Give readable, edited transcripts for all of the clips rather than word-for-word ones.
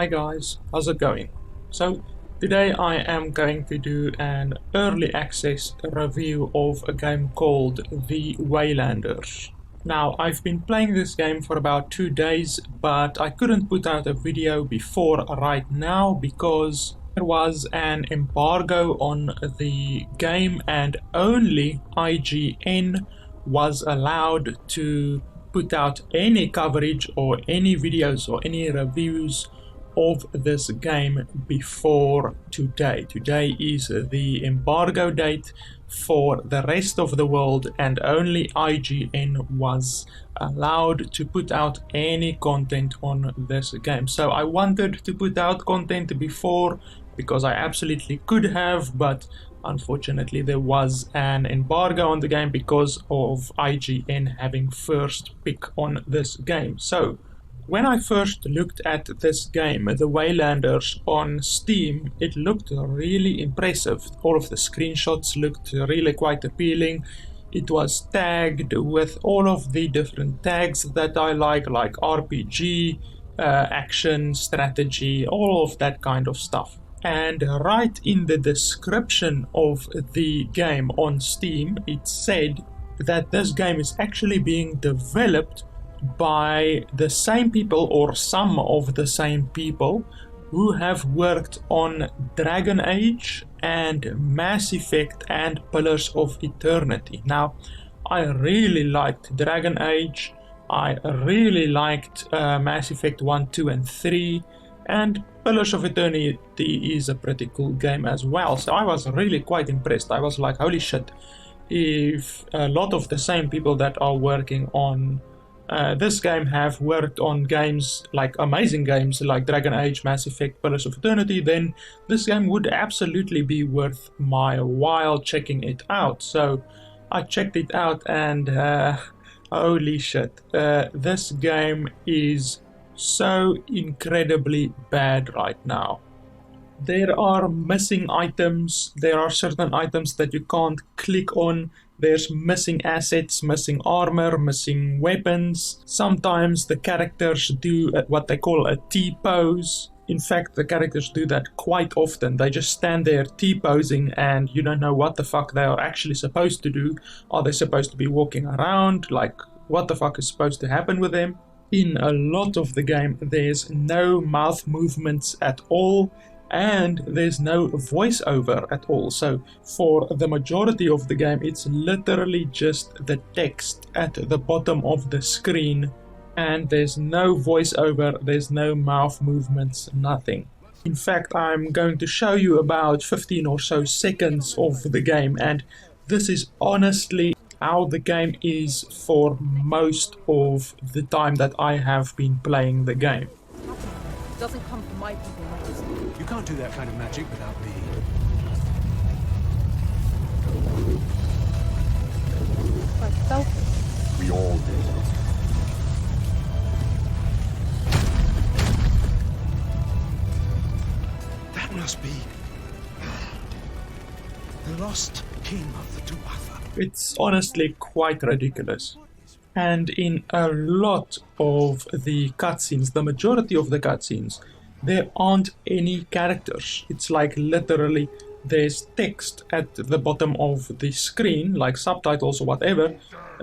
Hi guys, how's it going? So today I am going to do an early access review of a game called The Waylanders. Now I've been playing this game for about 2 days, but I couldn't put out a video before right now because there was an embargo on the game and only IGN was allowed to put out any coverage or any videos or any reviews of this game before today. Today is the embargo date for the rest of the world and only IGN was allowed to put out any content on this game. So I wanted to put out content before because I absolutely could have, but unfortunately there was an embargo on the game because of IGN having first pick on this game. So when I first looked at this game, The Waylanders, on Steam, it looked really impressive. All of the screenshots looked really quite appealing. It was tagged with all of the different tags that I like RPG, action, strategy, all of that kind of stuff. And right in the description of the game on Steam, it said that this game is actually being developed by the same people or some of the same people who have worked on Dragon Age and Mass Effect and Pillars of Eternity. Now, I really liked Dragon Age, I really liked Mass Effect 1, 2 and 3, and Pillars of Eternity is a pretty cool game as well, so I was really quite impressed. I was like, holy shit, if a lot of the same people that are working on this game have worked on games like amazing games like Dragon Age, Mass Effect, Pillars of Eternity, then this game would absolutely be worth my while checking it out. So I checked it out and holy shit, this game is so incredibly bad right now. There are missing items, there are certain items that you can't click on. There's missing assets, missing armor, missing weapons. Sometimes the characters do what they call a T-pose. In fact, the characters do that quite often. They just stand there T-posing and you don't know what the fuck they are actually supposed to do. Are they supposed to be walking around? Like, what the fuck is supposed to happen with them? In a lot of the game, there's no mouth movements at all. And there's no voiceover at all. So for the majority of the game, it's literally just the text at the bottom of the screen, and there's no voiceover, there's no mouth movements, nothing. In fact, I'm going to show you about 15 or so seconds of the game, and this is honestly how the game is for most of the time that I have been playing the game. It doesn't come from my people, Majesty. You can't do that kind of magic without me. Myself. We all do. That must be the lost king of the Tuatha. It's honestly quite ridiculous. And in a lot of the cutscenes, the majority of the cutscenes, there aren't any characters. It's like literally there's text at the bottom of the screen, like subtitles or whatever,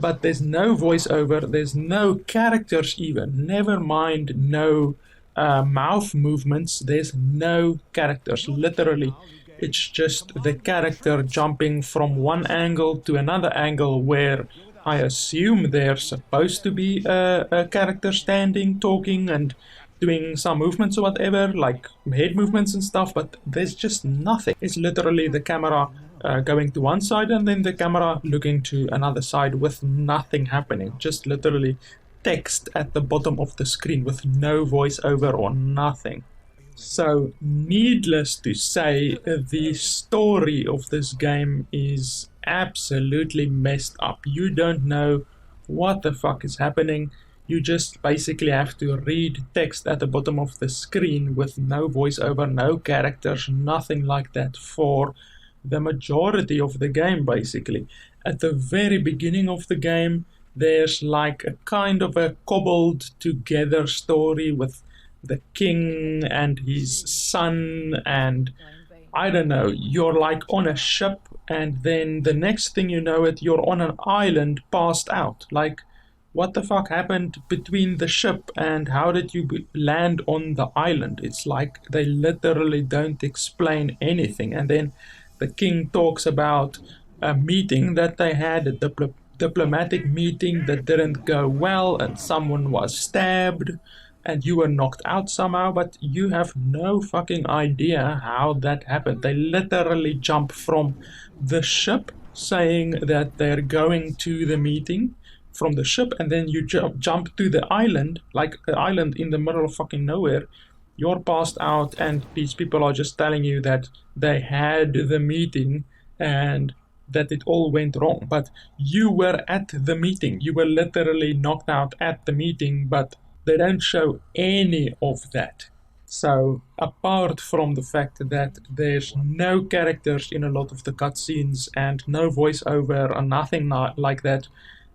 but there's no voiceover, there's no characters even, never mind no mouth movements, there's no characters, literally. It's just the character jumping from one angle to another angle where I assume there's supposed to be a character standing, talking and doing some movements or whatever, like head movements and stuff, but there's just nothing. It's literally the camera going to one side and then the camera looking to another side with nothing happening. Just literally text at the bottom of the screen with no voiceover or nothing. So, needless to say, the story of this game is absolutely messed up. You don't know what the fuck is happening. You just basically have to read text at the bottom of the screen with no voiceover, no characters, nothing like that for the majority of the game, basically. At the very beginning of the game, there's like a kind of a cobbled together story with the king and his son, and I don't know, you're like on a ship, and then the next thing you know it, you're on an island passed out. Like, what the fuck happened between the ship and how did you land on the island? It's like they literally don't explain anything. And then the king talks about a meeting that they had, a diplomatic meeting that didn't go well, and someone was stabbed and you were knocked out somehow, but you have no fucking idea how that happened. They literally jump from the ship saying that they're going to the meeting from the ship, and then you jump to the island, like an island in the middle of fucking nowhere. You're passed out, and these people are just telling you that they had the meeting and that it all went wrong. But you were at the meeting. You were literally knocked out at the meeting, but they don't show any of that. So, apart from the fact that there's no characters in a lot of the cutscenes and no voiceover and nothing like that,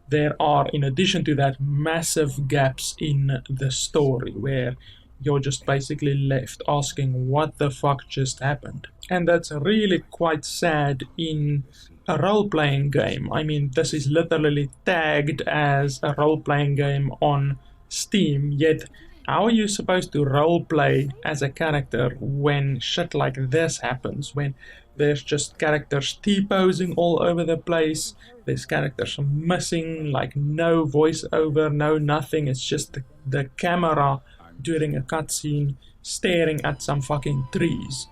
there are, in addition to that, massive gaps in the story where you're just basically left asking what the fuck just happened. And that's really quite sad in a role-playing game. I mean, this is literally tagged as a role-playing game on Steam, yet how are you supposed to roleplay as a character when shit like this happens? When there's just characters T-posing all over the place, there's characters missing, like no voiceover, no nothing, it's just the camera during a cutscene staring at some fucking trees.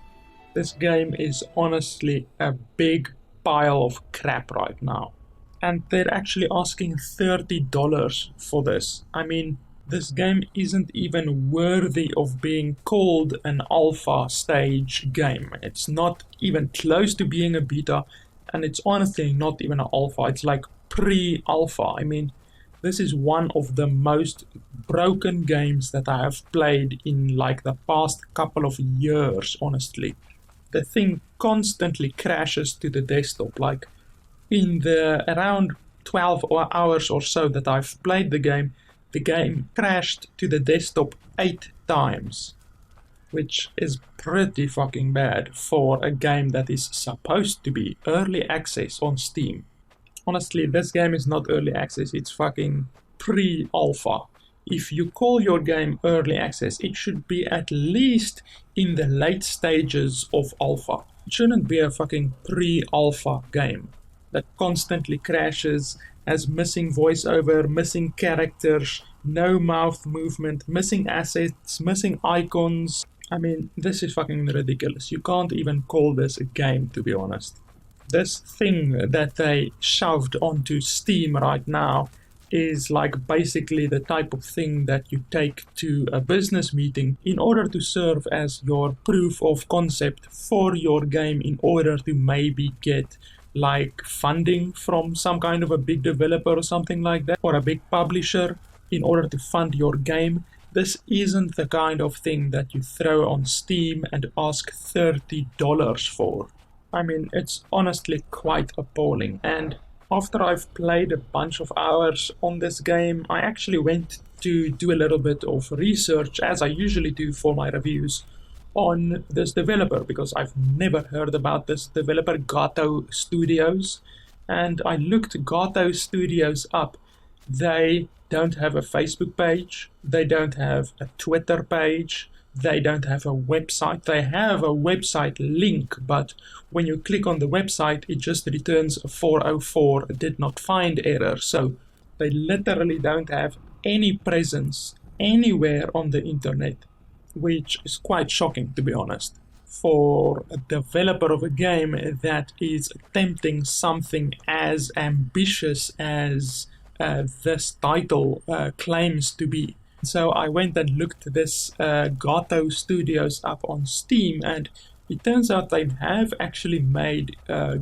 This game is honestly a big pile of crap right now. And they're actually asking $30 for this. I mean, this game isn't even worthy of being called an alpha stage game. It's not even close to being a beta, and it's honestly not even an alpha. It's like pre-alpha. I mean, this is one of the most broken games that I have played in like the past couple of years, honestly. The thing constantly crashes to the desktop. Like, in the around 12 hours or so that I've played the game crashed to the desktop 8 times, which is pretty fucking bad for a game that is supposed to be early access on Steam. Honestly, this game is not early access, it's fucking pre-alpha. If you call your game early access, it should be at least in the late stages of alpha. It shouldn't be a fucking pre-alpha game that constantly crashes, has missing voiceover, missing characters, no mouth movement, missing assets, missing icons. I mean, this is fucking ridiculous. You can't even call this a game, to be honest. This thing that they shoved onto Steam right now is like basically the type of thing that you take to a business meeting in order to serve as your proof of concept for your game, in order to maybe get like funding from some kind of a big developer or something like that, or a big publisher in order to fund your game. This isn't the kind of thing that you throw on Steam and ask $30 for. I mean, it's honestly quite appalling. And after I've played a bunch of hours on this game, I actually went to do a little bit of research, as I usually do for my reviews, on this developer, because I've never heard about this developer, Gato Studios. And I looked Gato Studios up. They don't have a Facebook page, they don't have a Twitter page, they don't have a website. They have a website link, but when you click on the website, it just returns a 404 did not find error. So they literally don't have any presence anywhere on the internet, which is quite shocking, to be honest, for a developer of a game that is attempting something as ambitious as this title claims to be. So I went and looked this Gato Studios up on Steam, and it turns out they have actually made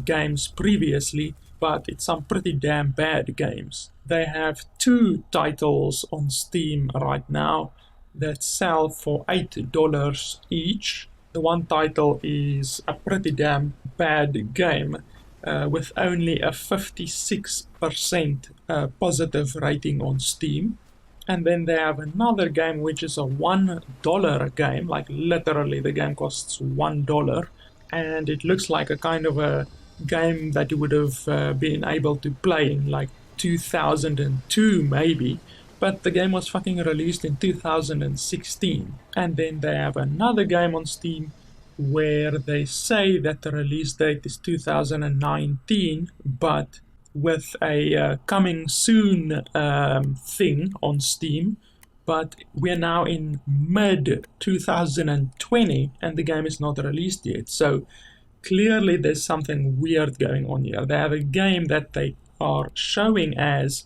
games previously, but it's some pretty damn bad games. They have 2 titles on Steam right now that sell for $8 each. The one title is a pretty damn bad game with only a 56% positive rating on Steam. And then they have another game which is a $1 game, like literally the game costs $1, and it looks like a kind of a game that you would have been able to play in like 2002 maybe, but the game was fucking released in 2016. And then they have another game on Steam where they say that the release date is 2019, but with a coming soon thing on Steam, but we're now in mid 2020 and the game is not released yet. So clearly there's something weird going on here. They have a game that they are showing as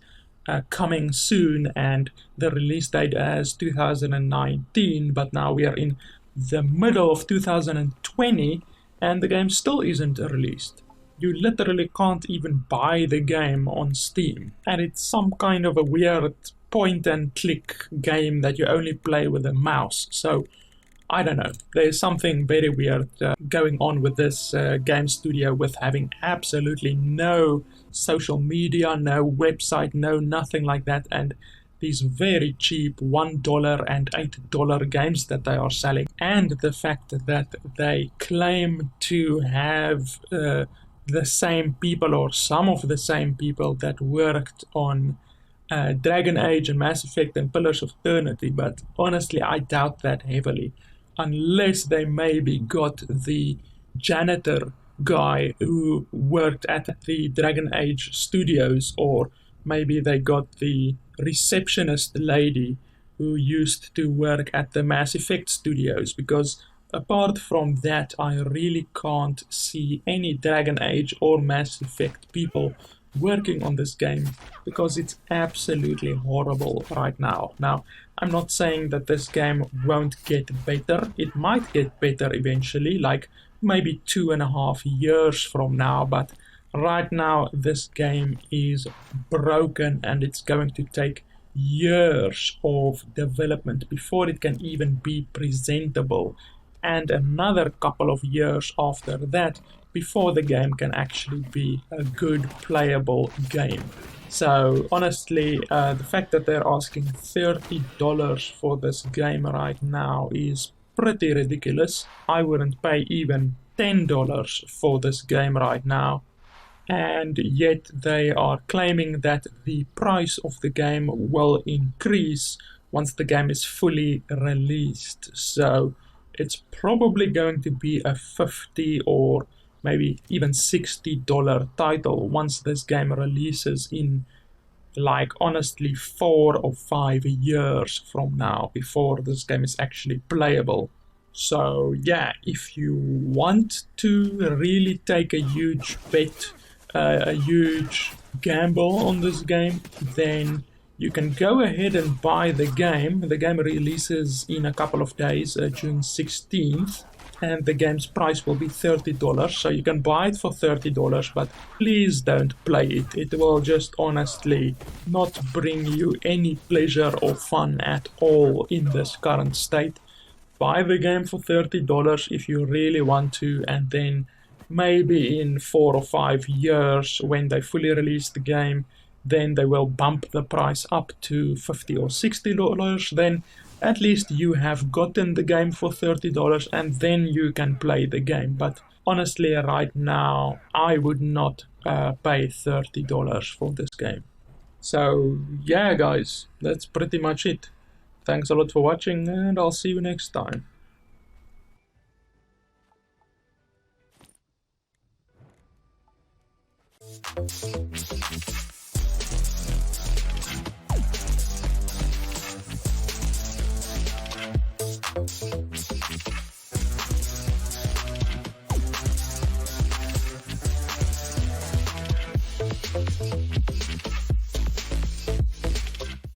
coming soon and the release date as 2019, but now we are in the middle of 2020 and the game still isn't released. You literally can't even buy the game on Steam, and it's some kind of a weird point and click game that you only play with a mouse. So I don't know, there's something very weird going on with this game studio, with having absolutely no social media, no website, no nothing like that, and these very cheap $1 and $8 games that they are selling, and the fact that they claim to have the same people or some of the same people that worked on Dragon Age and Mass Effect and Pillars of Eternity, but honestly I doubt that heavily, unless they maybe got the janitor guy who worked at the Dragon Age studios, or maybe they got the receptionist lady who used to work at the Mass Effect studios, because apart from that I really can't see any Dragon Age or Mass Effect people working on this game, because it's absolutely horrible right now. Now, I'm not saying that this game won't get better. It might get better eventually, like maybe 2.5 years from now, but right now this game is broken and it's going to take years of development before it can even be presentable, and another couple of years after that before the game can actually be a good playable game. So honestly, the fact that they're asking $30 for this game right now is pretty ridiculous. I wouldn't pay even $10 for this game right now, and yet they are claiming that the price of the game will increase once the game is fully released. So it's probably going to be a $50 or maybe even $60 title once this game releases in, like, honestly 4 or 5 years from now, before this game is actually playable. So yeah, if you want to really take a huge bet, a huge gamble on this game, then you can go ahead and buy the game. The game releases in a couple of days, June 16th, and the game's price will be $30, so you can buy it for $30, but please don't play it. It will just honestly not bring you any pleasure or fun at all in this current state. Buy the game for $30 if you really want to, and then maybe in 4 or 5 years, when they fully release the game, then they will bump the price up to $50 or $60. Then at least you have gotten the game for $30 and then you can play the game. But honestly, right now, I would not pay $30 for this game. So yeah, guys, that's pretty much it. Thanks a lot for watching, and I'll see you next time.